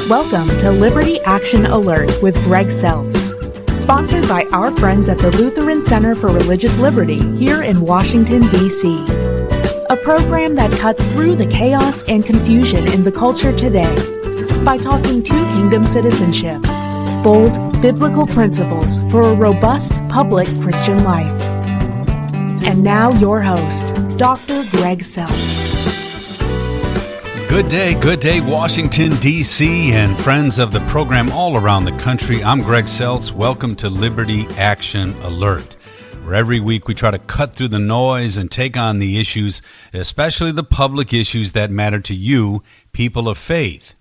Welcome to Liberty Action Alert with Greg Seltz, sponsored by our friends at the Lutheran Center for Religious Liberty here in Washington, D.C. A program that cuts through the chaos and confusion in the culture today by talking to kingdom citizenship, bold biblical principles for a robust public Christian life. And now your host, Dr. Greg Seltz. Good day, Washington, D.C., and friends of the program all around the country. I'm Greg Seltz. Welcome to Liberty Action Alert, where every week we try to cut through the noise and take on the issues, especially the public issues that matter to you, people of faith.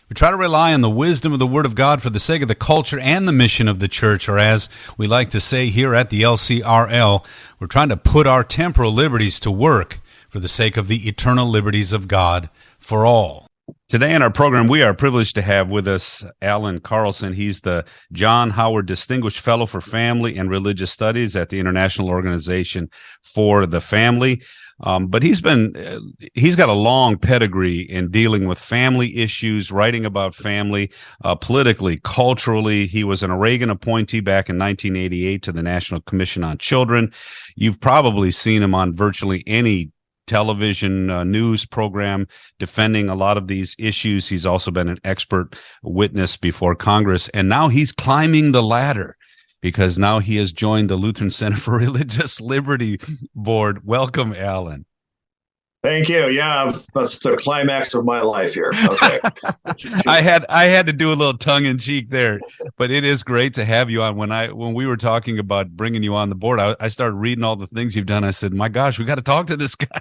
We try to rely on the wisdom of the Word of God for the sake of the culture and the mission of the church, or as we like to say here at the LCRL, we're trying to put our temporal liberties to work for the sake of the eternal liberties of God for all. Today in our program, we are privileged to have with us Allan Carlson. He's the John Howard Distinguished Fellow for Family and Religious Studies at the International Organization for the Family. But he's got a long pedigree in dealing with family issues, writing about family, politically, culturally. He was an Reagan appointee back in 1988 to the National Commission on Children. You've probably seen him on virtually any television news program defending a lot of these issues. He's also been an expert witness before Congress, and now he's climbing the ladder because now he has joined the Lutheran Center for Religious Liberty Board. Welcome, Allan. Thank you. Yeah, that's the climax of my life here. Okay. I had to do a little tongue in cheek there, but it is great to have you on. When we were talking about bringing you on the board, I started reading all the things you've done. I said, "My gosh, we got to talk to this guy,"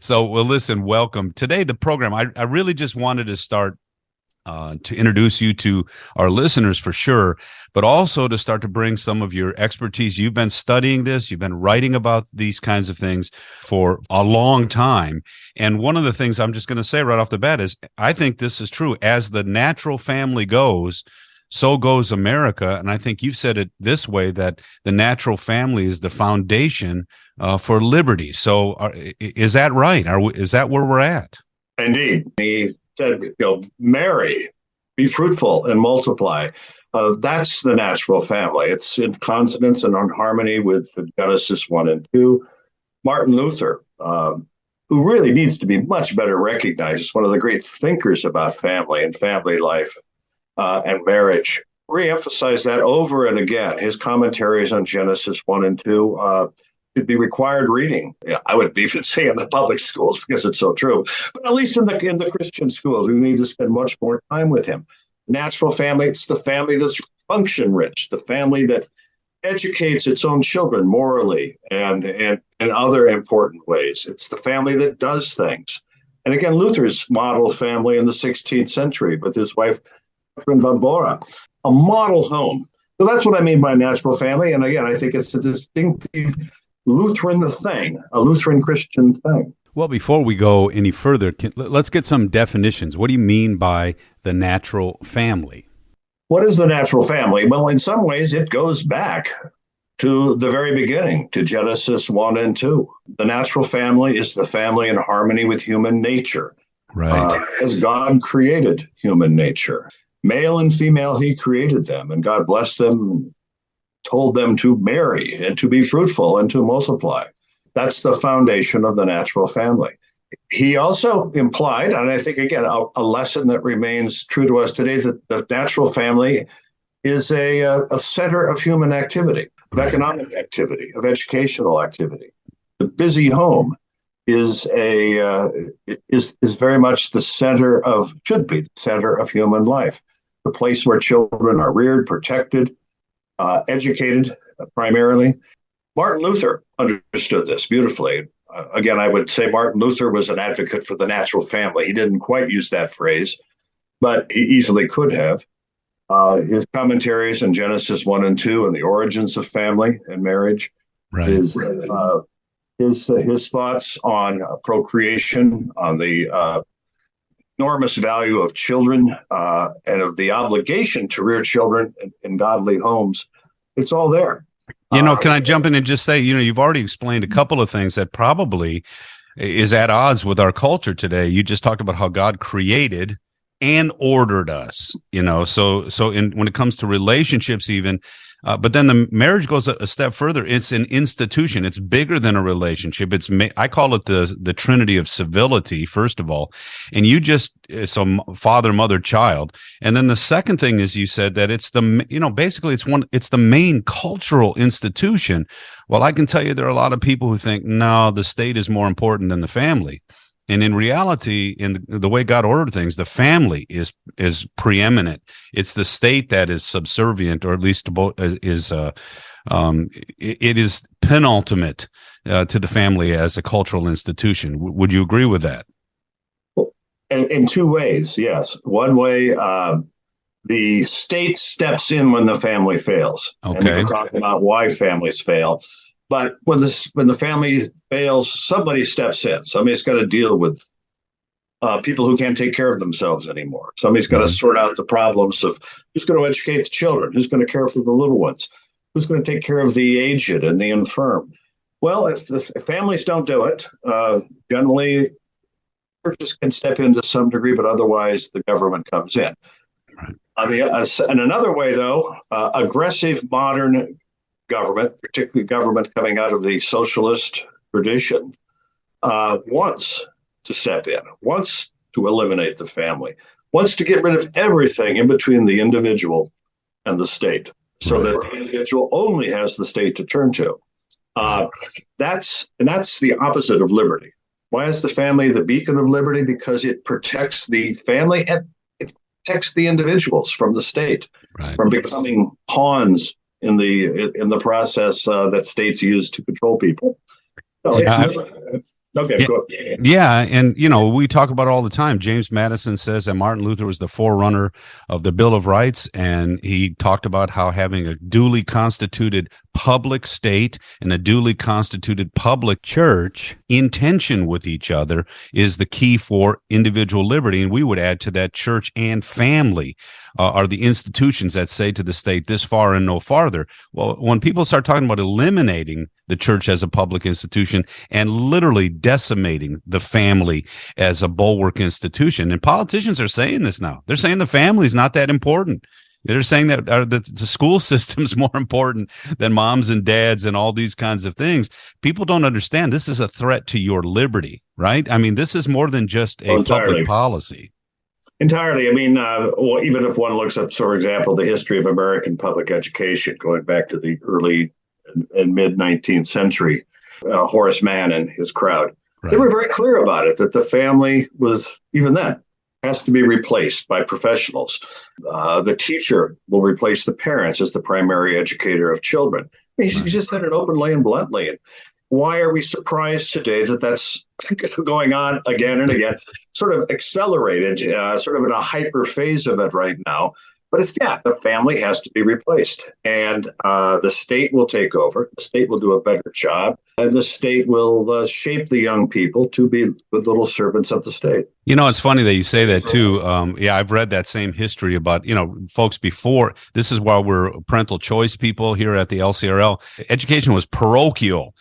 So, well, listen, welcome today. The program. I really just wanted to start to introduce you to our listeners for sure, but also to start to bring some of your expertise. You've been studying this, you've been writing about these kinds of things for a long time. And one of the things I'm just going to say right off the bat is I think this is true. As the natural family goes, so goes America. And I think you've said it this way, that the natural family is the foundation for liberty. So is that right? Is that where we're at? Indeed. He said, marry, be fruitful, and multiply. That's the natural family. It's in consonance and on harmony with Genesis 1 and 2. Martin Luther, who really needs to be much better recognized as one of the great thinkers about family and family life and marriage, reemphasized that over and again. His commentaries on Genesis 1 and 2 should be required reading. I would even say in the public schools because it's so true, but at least in the Christian schools, we need to spend much more time with him. Natural family, it's the family that's function rich, the family that educates its own children morally and in other important ways. It's the family that does things. And again, Luther's model family in the 16th century with his wife, Catherine von Bora, a model home. So that's what I mean by natural family. And again, I think it's a distinctive Lutheran thing, a Lutheran Christian thing. Well, before we go any further, let's get some definitions. What do you mean by the natural family? What is the natural family? Well, in some ways, it goes back to the very beginning, to Genesis 1 and 2. The natural family is the family in harmony with human nature. Right. As God created human nature. Male and female, he created them, and God blessed them, told them to marry and to be fruitful and to multiply. That's the foundation of the natural family. He also implied, and I think, again, a lesson that remains true to us today, that the natural family is a center of human activity, of economic activity, of educational activity. The busy home is very much should be the center of human life, the place where children are reared, protected, educated primarily. Martin Luther understood this beautifully. Again, I would say Martin Luther was an advocate for the natural family. He didn't quite use that phrase, but he easily could have. His commentaries on Genesis 1 and 2 and the origins of family and marriage, right. His thoughts on procreation, on the enormous value of children and of the obligation to rear children in godly homes. It's all there. Can I jump in and just say, you've already explained a couple of things that probably is at odds with our culture today. You just talked about how God created and ordered us, when it comes to relationships even, but then the marriage goes a step further. It's an institution. It's bigger than a relationship. I call it the trinity of civility, first of all. And so father, mother, child. And then the second thing is you said that it's basically it's the main cultural institution. Well, I can tell you there are a lot of people who think, no, the state is more important than the family. And in reality, in the way God ordered things, the family is preeminent. It's the state that is subservient, or at least it is penultimate to the family as a cultural institution. Would you agree with that? In two ways, yes. One way, the state steps in when the family fails. Okay. And we're talking about why families fail. But when the family fails, somebody steps in. Somebody's got to deal with people who can't take care of themselves anymore. Somebody's got to sort out the problems of who's going to educate the children, who's going to care for the little ones, who's going to take care of the aged and the infirm. Well, if families don't do it, generally churches can step in to some degree, but otherwise the government comes in. Right. In another way, though, aggressive modern government, particularly government coming out of the socialist tradition, wants to step in, wants to eliminate the family, wants to get rid of everything in between the individual and the state, so that the individual only has the state to turn to. That's the opposite of liberty. Why is the family the beacon of liberty? Because it protects the family and it protects the individuals from the state, from becoming pawns in the process that states use to control people. So okay, go ahead. Yeah, and we talk about it all the time. James Madison says that Martin Luther was the forerunner of the Bill of Rights, and he talked about how having a duly constituted public state and a duly constituted public church in tension with each other is the key for individual liberty. And we would add to that church and family are the institutions that say to the state, this far and no farther. Well, when people start talking about eliminating the church as a public institution and literally decimating the family as a bulwark institution, and politicians are saying this now. They're saying the family is not that important. They're saying that the school system's more important than moms and dads and all these kinds of things. People don't understand this is a threat to your liberty, right? I mean, this is more than just a public policy. Entirely. I mean, even if one looks at, for example, the history of American public education, going back to the early and mid 19th century, Horace Mann and his crowd, they were very clear about it, that the family was, even then, has to be replaced by professionals. The teacher will replace the parents as the primary educator of children. He just said it openly and bluntly. And why are we surprised today that that's going on again and again, sort of accelerated, sort of in a hyper phase of it right now? But the family has to be replaced, and the state will take over. The state will do a better job, and the state will shape the young people to be the little servants of the state. It's funny that you say that too. I've read that same history about, folks before. This is why we're parental choice people here at the LCRL. Education was parochial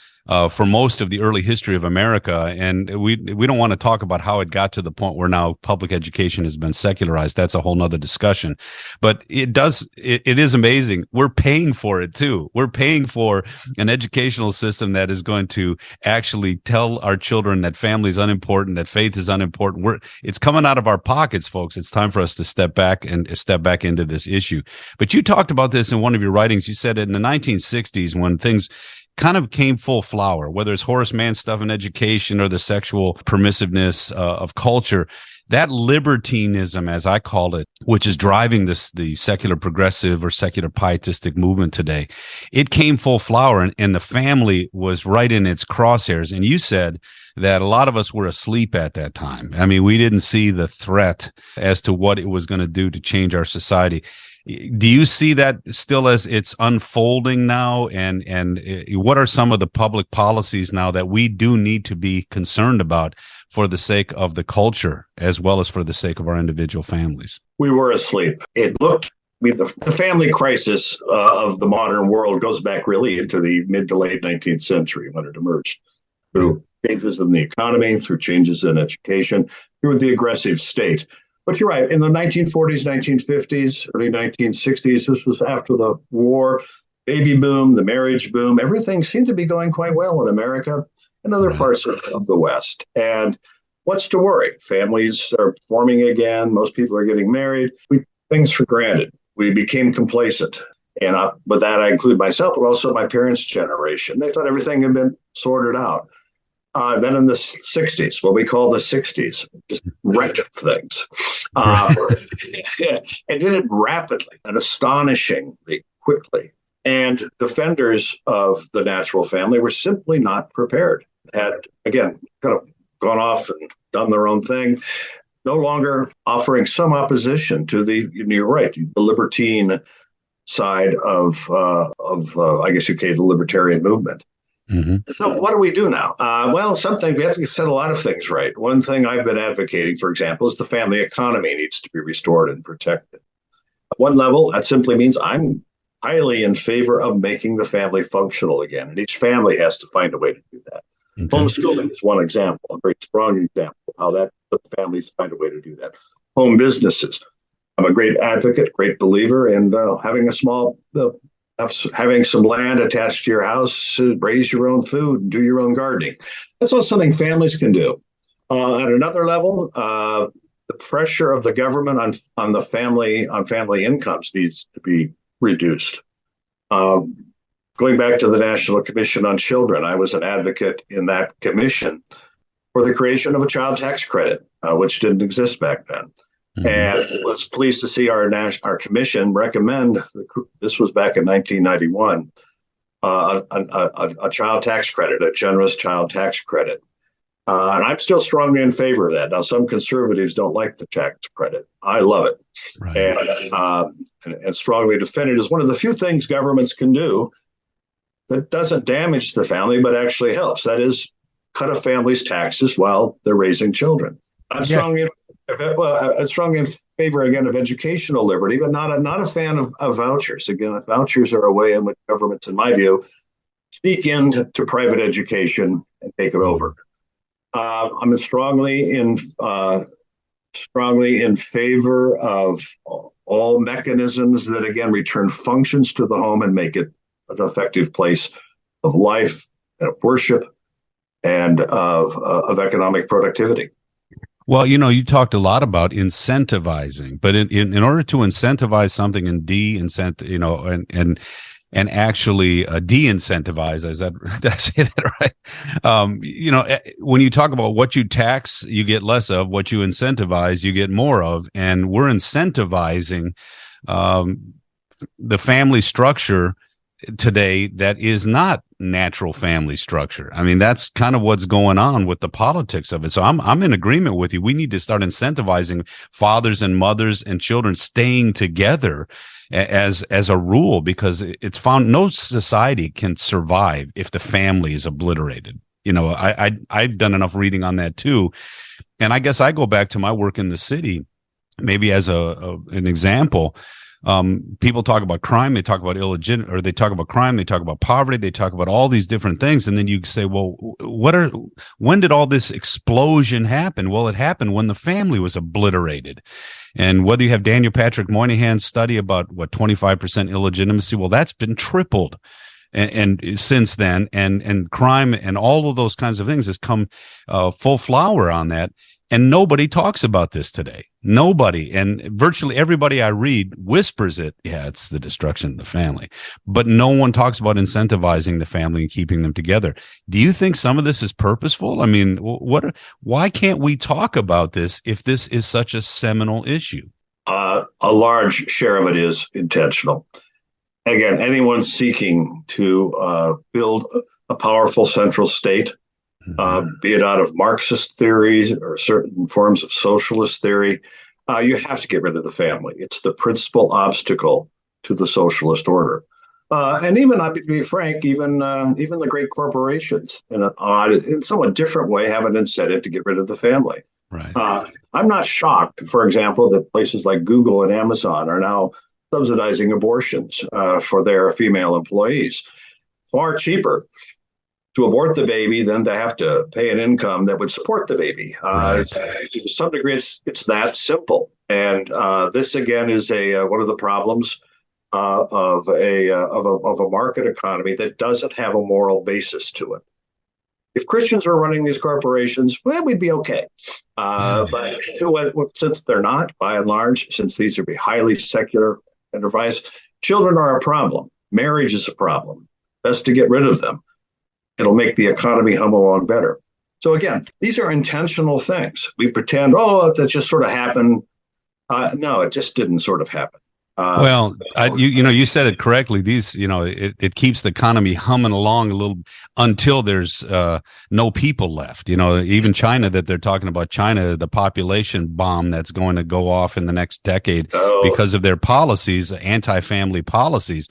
for most of the early history of America. And we don't want to talk about how it got to the point where now public education has been secularized. That's a whole nother discussion. But it is amazing. We're paying for it too. We're paying for an educational system that is going to actually tell our children that family is unimportant, that faith is unimportant. It's coming out of our pockets, folks. It's time for us to step back into this issue. But you talked about this in one of your writings. You said in the 1960s, when things kind of came full flower, whether it's Horace Mann stuff in education or the sexual permissiveness of culture, that libertinism, as I call it, which is driving the secular progressive or secular pietistic movement today, it came full flower, and the family was right in its crosshairs. And you said that a lot of us were asleep at that time. I mean, we didn't see the threat as to what it was going to do to change our society. Do you see that still as it's unfolding now? And what are some of the public policies now that we do need to be concerned about for the sake of the culture as well as for the sake of our individual families? We were asleep. The family crisis of the modern world goes back really into the mid to late 19th century when it emerged through changes in the economy, through changes in education, through the aggressive state. But you're right. In the 1940s, 1950s, early 1960s, this was after the war, baby boom, the marriage boom, everything seemed to be going quite well in America and other parts of the West. And what's to worry? Families are forming again. Most people are getting married. We take things for granted. We became complacent. And with that, I include myself, but also my parents' generation. They thought everything had been sorted out. Then in the 60s, what we call the 60s, just wrecked things. And did it rapidly and astonishingly quickly. And defenders of the natural family were simply not prepared. Had, again, kind of gone off and done their own thing, no longer offering some opposition to you're right, the libertine side of I guess you could say the libertarian movement. Mm-hmm. So what do we do now? Well, we have to set a lot of things right. One thing I've been advocating, for example, is the family economy needs to be restored and protected. At one level, that simply means I'm highly in favor of making the family functional again, and each family has to find a way to do that. Okay. Homeschooling is one example, a very strong example of how that the families find a way to do that. Home businesses. I'm a great advocate, great believer in having some land attached to your house, raise your own food and do your own gardening. That's not something families can do. At another level, the pressure of the government on family incomes needs to be reduced. Going back to the National Commission on Children, I was an advocate in that commission for the creation of a child tax credit, which didn't exist back then. Mm-hmm. And was pleased to see our commission recommend, this was back in 1991, a child tax credit, a generous child tax credit. And I'm still strongly in favor of that. Now, some conservatives don't like the tax credit. I love it. Right. And strongly defend it as one of the few things governments can do that doesn't damage the family, but actually helps. That is, cut a family's taxes while they're raising children. I'm strongly in favor, again, of educational liberty, but not a fan of vouchers. Again, vouchers are a way in which governments, in my view, sneak into private education and take it over. I'm strongly in favor of all mechanisms that, again, return functions to the home and make it an effective place of life, and of worship, and of economic productivity. Well, you talked a lot about incentivizing, but in order to incentivize something and and actually de-incentivize, did I say that right? When you talk about what you tax, you get less of. What you incentivize, you get more of. And we're incentivizing the family structure today that is not natural family structure. I mean, that's kind of what's going on with the politics of it. So I'm in agreement with you. We need to start incentivizing fathers and mothers and children staying together as a rule, because it's found no society can survive if the family is obliterated. I've done enough reading on that too. And I guess I go back to my work in the city, maybe as an example. People talk about crime, they talk about they talk about crime, they talk about poverty, they talk about all these different things. And then you say, well, when did all this explosion happen? Well, it happened when the family was obliterated. And whether you have Daniel Patrick Moynihan's study about 25% illegitimacy, well, that's been tripled. And since then, and crime and all of those kinds of things has come full flower on that. And nobody talks about this today. Nobody. And virtually everybody I read whispers it. Yeah, it's the destruction of the family. But no one talks about incentivizing the family and keeping them together. Do you think some of this is purposeful? I mean, why can't we talk about this if this is such a seminal issue? A large share of it is intentional. Again, anyone seeking to build a powerful central state, be it out of Marxist theories or certain forms of socialist theory, you have to get rid of the family. It's the principal obstacle to the socialist order. And even, to be frank, even the great corporations, in an odd, in somewhat different way, have an incentive to get rid of the family. Right. I'm not shocked, for example, that places like Google and Amazon are now subsidizing abortions for their female employees. Far cheaper to abort the baby than to have to pay an income that would support the baby. Right. To some degree, it's that simple. And this again is one of the problems of a market economy that doesn't have a moral basis to it. If Christians were running these corporations, well, we'd be okay. But since they're not, by and large, since these are highly secular enterprise, children are a problem. Marriage is a problem. Best to get rid of them. It'll make the economy hum along better. So again, these are intentional things. We pretend, that just sort of happened. No, it just didn't sort of happen. You said it correctly. These, it keeps the economy humming along a little until there's no people left. Even China, that they're talking about, China, the population bomb that's going to go off in the next decade because of their policies, anti-family policies.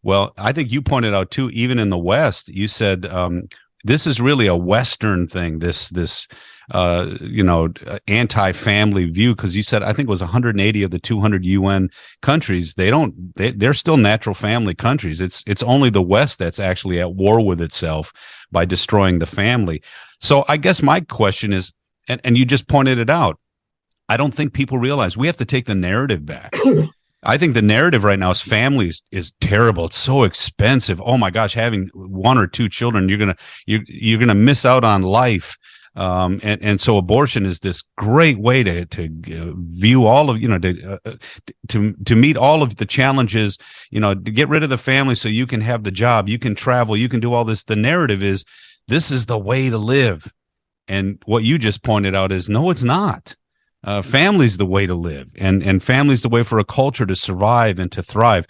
Well, I think you pointed out too, even in the West, you said this is really a Western thing. This anti-family view, because you said, I think it was 180 of the 200 UN countries, they're still natural family countries. It's only the West that's actually at war with itself by destroying the family. So I guess my question is, and you just pointed it out, I don't think people realize we have to take the narrative back. I think the narrative right now is families is terrible. It's so expensive. Oh my gosh, having one or two children, you're gonna miss out on life. And so abortion is this great way to view all of, to meet all of the challenges, to get rid of the family so you can have the job, you can travel, you can do all this. The narrative is this is the way to live. And what you just pointed out is, no, it's not. Family's the way to live, and family's the way for a culture to survive and to thrive.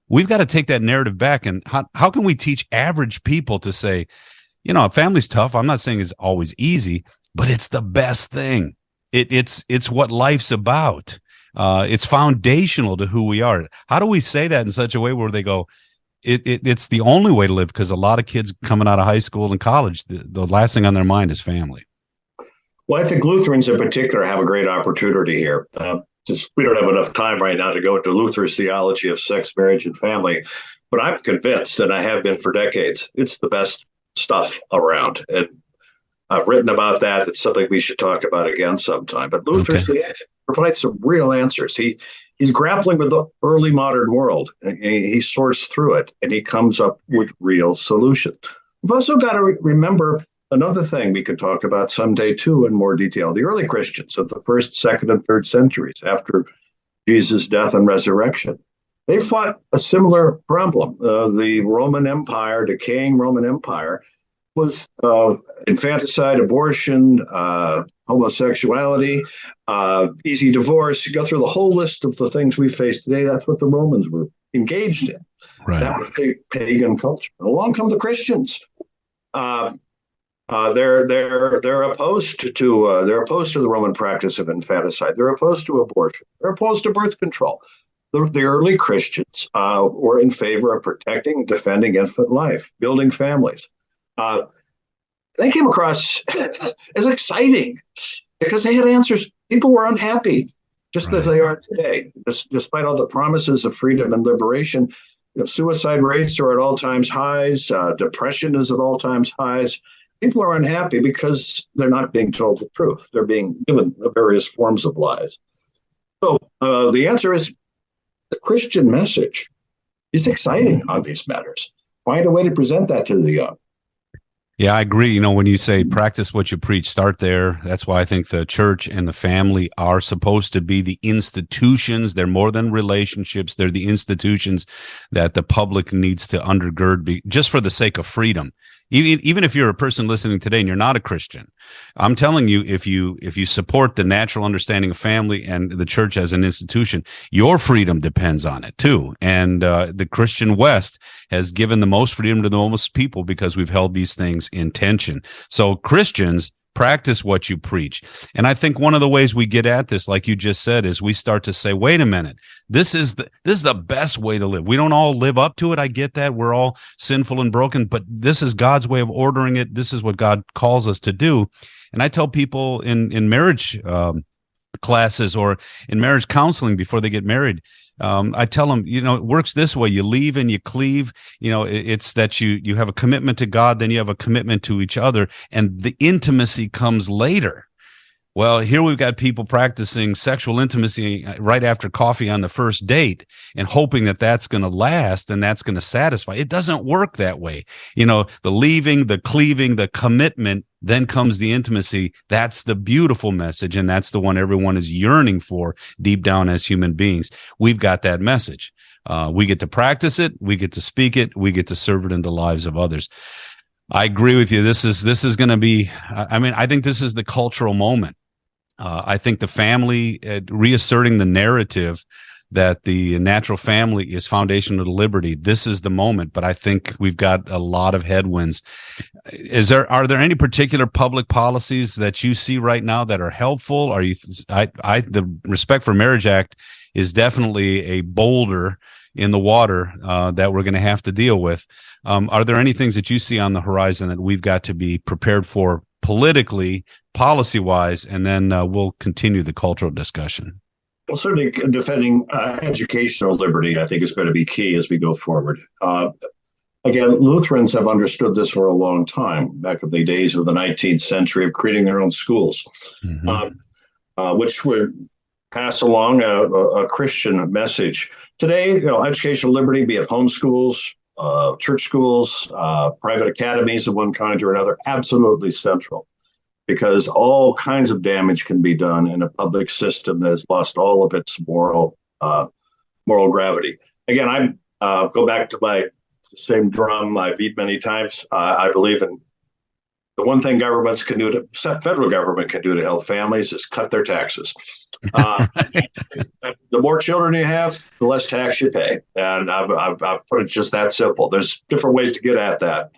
We've got to take that narrative back. And how can we teach average people to say, family's tough. I'm not saying it's always easy, but it's the best thing. It's what life's about. It's foundational to who we are. How do we say that in such a way where they go, it's the only way to live? Because a lot of kids coming out of high school and college, the last thing on their mind is family. Well, I think Lutherans in particular have a great opportunity here. We don't have enough time right now to go into Luther's theology of sex, marriage, and family, but I'm convinced, and I have been for decades, it's the best stuff around. And I've written about that. It's something we should talk about again sometime. But Luther provides some real answers. He's grappling with the early modern world, and he sorts through it, and he comes up with real solutions. We've also got to remember another thing we could talk about someday, too, in more detail. The early Christians of the 1st, 2nd, and 3rd centuries after Jesus' death and resurrection, they fought a similar problem. The Roman Empire, decaying Roman Empire, was infanticide, abortion, homosexuality, easy divorce. You go through the whole list of the things we face today. That's what the Romans were engaged in. Right. That was pagan culture. Along come the Christians. They're opposed to the Roman practice of infanticide. They're opposed to abortion. They're opposed to birth control. The early Christians were in favor of protecting, defending infant life, building families. They came across as exciting because they had answers. People were unhappy, just as they are today. Despite all the promises of freedom and liberation, suicide rates are at all-time highs. Depression is at all-time highs. People are unhappy because they're not being told the truth. They're being given various forms of lies. So the answer is the Christian message is exciting on these matters. Find a way to present that to the young. Yeah, I agree. When you say practice what you preach, start there. That's why I think the church and the family are supposed to be the institutions. They're more than relationships. They're the institutions that the public needs to undergird just for the sake of freedom. Even if you're a person listening today and you're not a Christian, I'm telling you, if you support the natural understanding of family and the church as an institution, your freedom depends on it too. And the Christian West has given the most freedom to the most people because we've held these things in tension. So Christians, practice what you preach. And I think one of the ways we get at this, like you just said, is we start to say, wait a minute, this is the best way to live. We don't all live up to it. I get that. We're all sinful and broken, but this is God's way of ordering it. This is what God calls us to do. And I tell people in marriage classes or in marriage counseling before they get married, I tell them, it works this way. You leave and you cleave. It's that you have a commitment to God, then you have a commitment to each other, and the intimacy comes later. Well, here we've got people practicing sexual intimacy right after coffee on the first date and hoping that that's going to last and that's going to satisfy. It doesn't work that way. The leaving, the cleaving, the commitment, then comes the intimacy. That's the beautiful message, and that's the one everyone is yearning for deep down as human beings. We've got that message. We get to practice it. We get to speak it. We get to serve it in the lives of others. I agree with you. This is going to be, I think this is the cultural moment. I think the family reasserting the narrative that the natural family is foundational to liberty. This is the moment, but I think we've got a lot of headwinds. Are there any particular public policies that you see right now that are helpful? The Respect for Marriage Act is definitely a boulder in the water that we're going to have to deal with. Are there any things that you see on the horizon that we've got to be prepared for politically, policy-wise, and then we'll continue the cultural discussion? Well, certainly defending educational liberty, I think, is going to be key as we go forward. Again, Lutherans have understood this for a long time, back in the days of the 19th century, of creating their own schools, which would pass along a Christian message. Today, educational liberty, be it home schools, church schools, private academies of one kind or another, absolutely central, because all kinds of damage can be done in a public system that has lost all of its moral gravity. Again, I go back to my same drum I beat many times. I believe in the one thing federal government can do to help families is cut their taxes. The more children you have, the less tax you pay. And I've put it just that simple. There's different ways to get at that.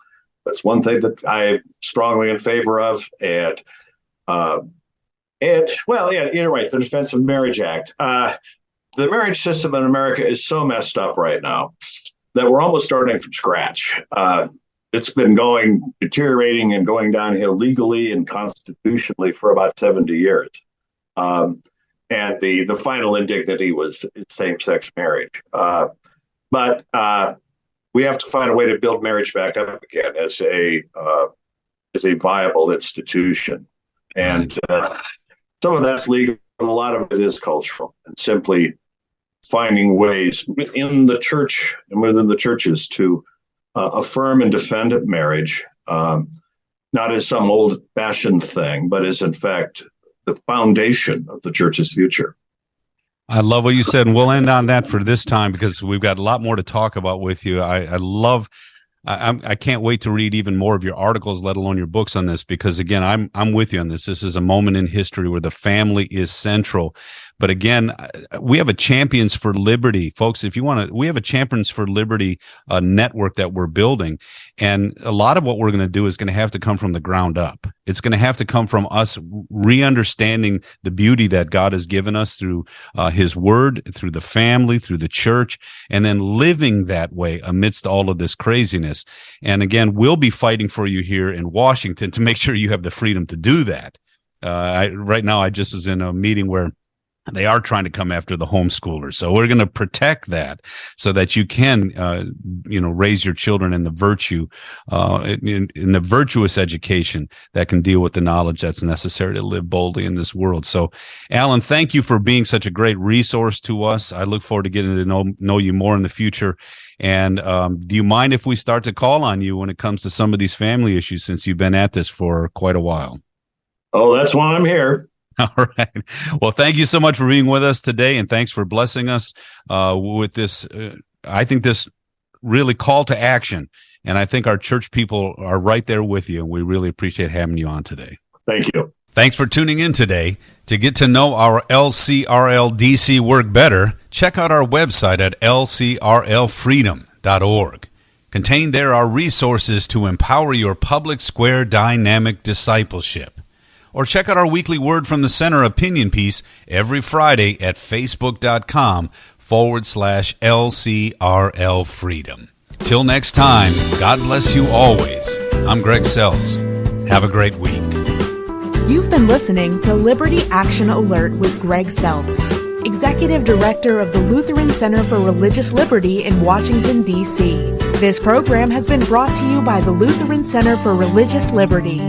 That's one thing that I'm strongly in favor of. And you're right, the Defense of Marriage Act. The marriage system in America is so messed up right now that we're almost starting from scratch. It's been deteriorating and going downhill legally and constitutionally for about 70 years. And the final indignity was same-sex marriage. But we have to find a way to build marriage back up again as a viable institution. And some of that's legal, and a lot of it is cultural, and simply finding ways within the church and within the churches to affirm and defend marriage, not as some old-fashioned thing, but as, in fact, the foundation of the church's future. I love what you said, and we'll end on that for this time because we've got a lot more to talk about with you. I can't wait to read even more of your articles, let alone your books on this, because again, I'm with you on this. This is a moment in history where the family is central. But again, we have a Champions for Liberty, folks. We have a Champions for Liberty network that we're building. And a lot of what we're going to do is going to have to come from the ground up. It's going to have to come from us re-understanding the beauty that God has given us through his word, through the family, through the church, and then living that way amidst all of this craziness. And again, we'll be fighting for you here in Washington to make sure you have the freedom to do that. Right now, I just was in a meeting where they are trying to come after the homeschoolers. So we're going to protect that so that you can, raise your children in the virtue, in the virtuous education that can deal with the knowledge that's necessary to live boldly in this world. So, Allan, thank you for being such a great resource to us. I look forward to getting to know you more in the future. And do you mind if we start to call on you when it comes to some of these family issues, since you've been at this for quite a while? Oh, that's why I'm here. All right. Well, thank you so much for being with us today, and thanks for blessing us with this. I think this really call to action, and I think our church people are right there with you, and we really appreciate having you on today. Thank you. Thanks for tuning in today. To get to know our LCRL-DC work better, check out our website at lcrlfreedom.org. Contained there are resources to empower your public square dynamic discipleship. Or check out our weekly Word from the Center opinion piece every Friday at facebook.com/LCRL Freedom. Till next time, God bless you always. I'm Greg Seltz. Have a great week. You've been listening to Liberty Action Alert with Greg Seltz. Executive Director of the Lutheran Center for Religious Liberty in Washington, D.C. This program has been brought to you by the Lutheran Center for Religious Liberty.